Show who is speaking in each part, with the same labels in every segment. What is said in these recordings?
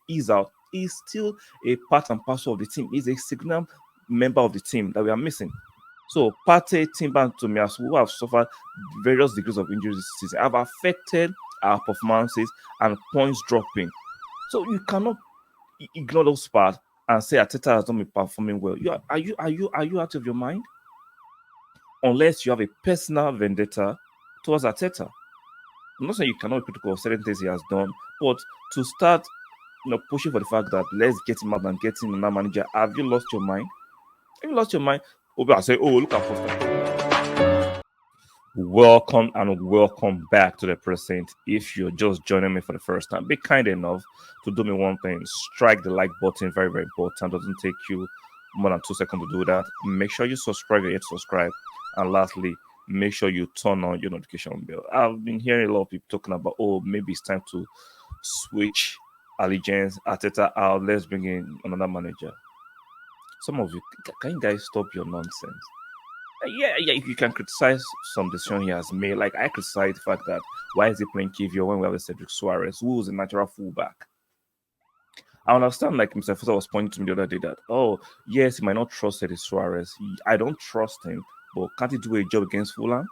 Speaker 1: ease out, is still a part and parcel of the team. Is a signal member of the team that we are missing. So Partey, Timber, and Tomiyasu, who have suffered various degrees of injuries this season, have affected our performances and points dropping. So you cannot ignore those parts and say Arteta has not been performing well. Are you out of your mind? Unless you have a personal vendetta towards Arteta. I'm not saying you cannot be critical of certain things he has done, but to start, pushing for the fact that let's get him out and get him another manager, have you lost your mind? Have you lost your mind? I say, oh, look at Foster. Welcome and welcome back to the present. If you're just joining me for the first time, be kind enough to do me one thing: strike the like button. Very, very important. Doesn't take you more than 2 seconds to do that. Make sure you subscribe. You hit subscribe, and lastly, make sure you turn on your notification bell. I've been hearing a lot of people talking about, oh, maybe it's time to switch allegiance, Arteta out. Let's bring in another manager. Some of you, can you guys stop your nonsense? Yeah, you can criticize some decision he has made. Like I criticize the fact that why is he playing Kivio when we have a Cedric Suarez, who is a natural fullback? I understand, like Mr. Foster was pointing to me the other day that, oh, yes, he might not trust Cedric Suarez. I don't trust him, but can't he do a job against Fulham?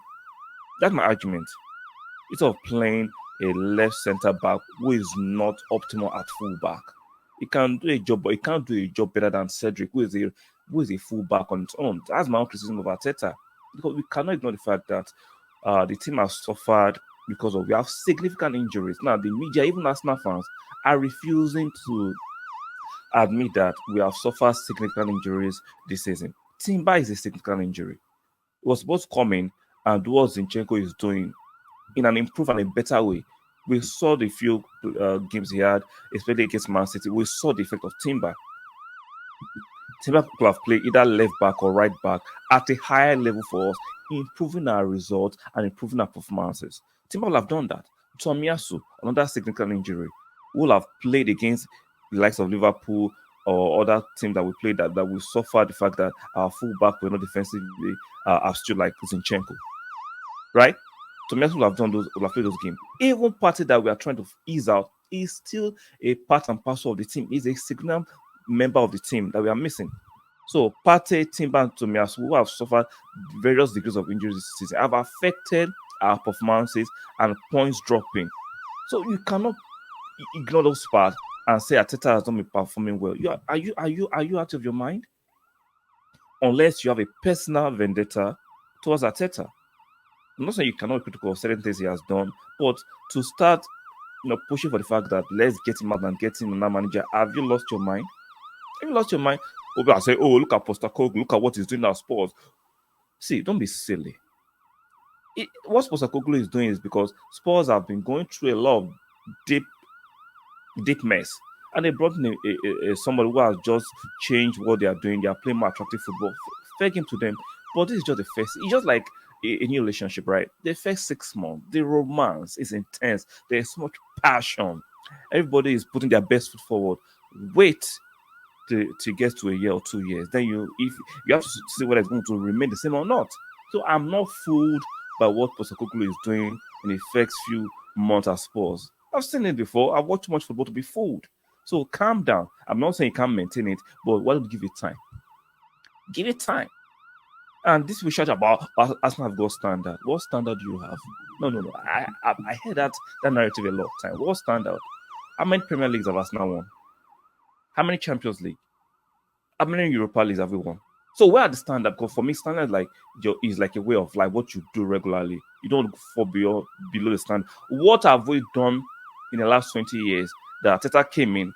Speaker 1: That's my argument. Instead of playing a left centre back who is not optimal at fullback, he can do a job, but he can't do a job better than Cedric, who is a fullback on its own. That's my own criticism of Arteta, because we cannot ignore the fact that the team has suffered because we have significant injuries. Now, the media, even Arsenal fans, are refusing to admit that we have suffered significant injuries this season. Timber is a significant injury. It was supposed to come in and do what Zinchenko is doing in an improved and a better way. We saw the few games he had, especially against Man City. We saw the effect of Timber. Timber could have played either left back or right back at a higher level for us, improving our results and improving our performances. Timber will have done that. Tomiyasu, another significant injury, will have played against the likes of Liverpool or other teams that we played that we suffered the fact that our fullback were not defensively astute like Zinchenko. Right? Tomiyasu will have played those games. Even Partey that we are trying to ease out is still a part and parcel of the team. Is a signal member of the team that we are missing. So Partey, Timber, and Tomiyasu, who have suffered various degrees of injuries this season, have affected our performances and points dropping. So you cannot ignore those parts and say Arteta has not been performing well. Are you out of your mind? Unless you have a personal vendetta towards Arteta. I'm not saying you cannot be critical of certain things he has done, but to start, pushing for the fact that let's get him out and get him another manager, have you lost your mind? Have you lost your mind? I say, oh, look at Postecoglou, look at what he's doing at Spurs. See, don't be silly. What Postecoglou is doing is because Spurs have been going through a lot of deep mess, and they brought in somebody who has just changed what they are doing. They are playing more attractive football. Fair game to them, but this is just the first. It's just like a new relationship, right? The first 6 months, the romance is intense. There's so much passion. Everybody is putting their best foot forward. Wait to get to a year or 2 years, then you have to see whether it's going to remain the same or not. So I'm not fooled by what Postecoglou is doing in the first few months at Spurs. I've seen it before. I've watched too much football to be fooled. So calm down. I'm not saying you can't maintain it, but why don't you give it time? Give it time. And this we shout about Arsenal have got standard. What standard do you have? No. I heard that narrative a lot of time. What standard? How many Premier Leagues have Arsenal won? How many Champions League? How many Europa Leagues have we won? So where are the standard? Because for me, standard is like a way of life, what you do regularly. You don't fall below the standard. What have we done in the last 20 years that Arteta came in,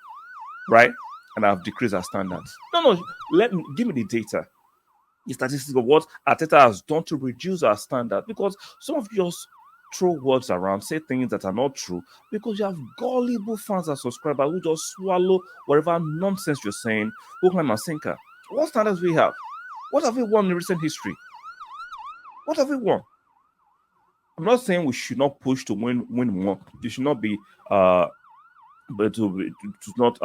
Speaker 1: right, and have decreased our standards? No. Give me the data. The statistics of what Arteta has done to reduce our standard, because some of you just throw words around, say things that are not true, because you have gullible fans and subscribers who just swallow whatever nonsense you're saying, hook, line, and sinker. What standards we have? What have we won in recent history? What have we won? I'm not saying we should not push to win more. You should not be but to not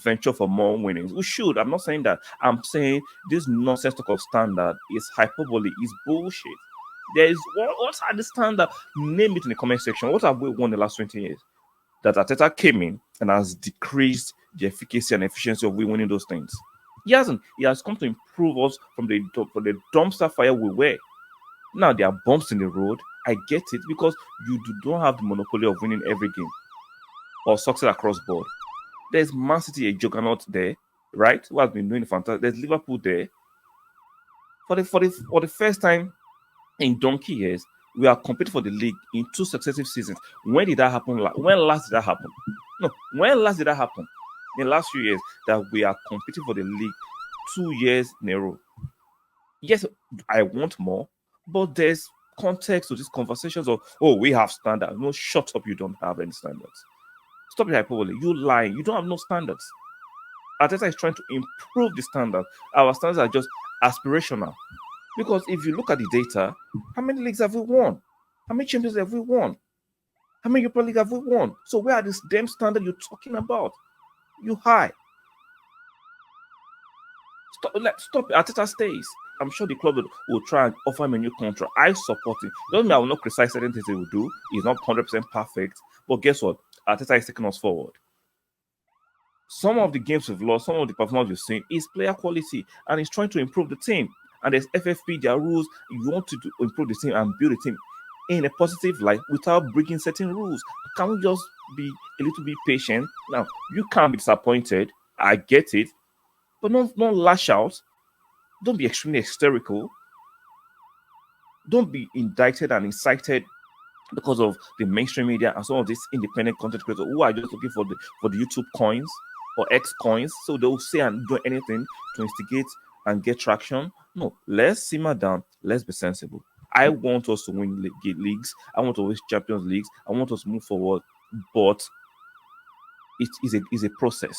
Speaker 1: venture for more winnings. We should. I'm not saying that. I'm saying this nonsense talk of standard is hyperbole, is bullshit. There is what are the standard? Name it in the comment section. What have we won the last 20 years? That Arteta came in and has decreased the efficacy and efficiency of we winning those things. He hasn't. He has come to improve us from the dumpster fire we were. Now there are bumps in the road. I get it, because you don't have the monopoly of winning every game or success across board. There's Man City, a juggernaut there, right? Who has been doing fantastic. There's Liverpool there. For the first time in donkey years, we are competing for the league in 2 successive seasons. When did that happen? When last did that happen? No, when last did that happen? In the last few years, that we are competing for the league 2 years in a row. Yes, I want more, but there's context to these conversations of, oh, we have standards. No, shut up, you don't have any standards. Stop your hyperbole. You lying. You don't have no standards. Arteta is trying to improve the standard. Our standards are just aspirational. Because if you look at the data, how many leagues have we won? How many champions have we won? How many Europa League have we won? So where are this damn standard you're talking about? You high. Stop. Arteta stays. I'm sure the club will try and offer him a new contract. I support it. Doesn't mean I will not criticize certain things he will do. He's not 100% perfect. But guess what? Arteta is taking us forward. Some of the games we've lost, some of the performance we've seen is player quality, and he's trying to improve the team. And there's FFP, there are rules. You want to improve the team and build the team in a positive light without breaking certain rules. Can we just be a little bit patient? Now, you can't be disappointed. I get it. But don't lash out. Don't be extremely hysterical. Don't be indicted and incited because of the mainstream media and some of these independent content creators who are just looking for the YouTube coins or X coins. So they'll say and do anything to instigate and get traction. No, let's simmer down. Let's be sensible. I want us to win leagues. I want to win Champions Leagues. I want us to move forward. But it is a process.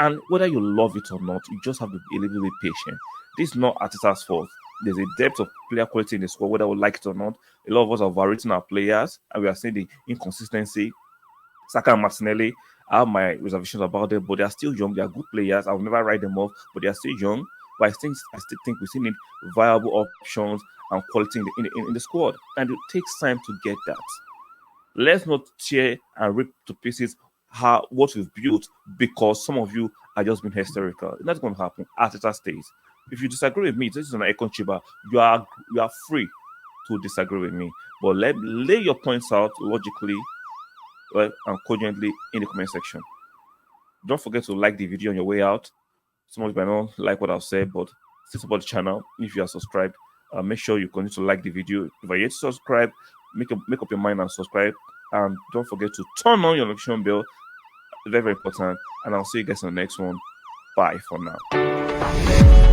Speaker 1: And whether you love it or not, you just have to be a little bit patient. This is not Arteta's fault. There's a depth of player quality in the squad, whether we like it or not. A lot of us are overrating our players, and we are seeing the inconsistency. Saka and Martinelli, I have my reservations about them, but they are still young. They are good players. I will never write them off, but they are still young. But I still think we still need viable options and quality in the squad, and it takes time to get that. Let's not tear and rip to pieces what we've built because some of you are just being hysterical. That's going to happen. Arteta stays. If you disagree with me, this is an Econ Chiba. You are free to disagree with me, but lay your points out logically, and cogently in the comment section. Don't forget to like the video on your way out. Some of you might not like what I've said, but still support the channel. If you are subscribed, make sure you continue to like the video. If you're yet to subscribe, make up your mind and subscribe. And don't forget to turn on your notification bell. Very, very important. And I'll see you guys in the next one. Bye for now.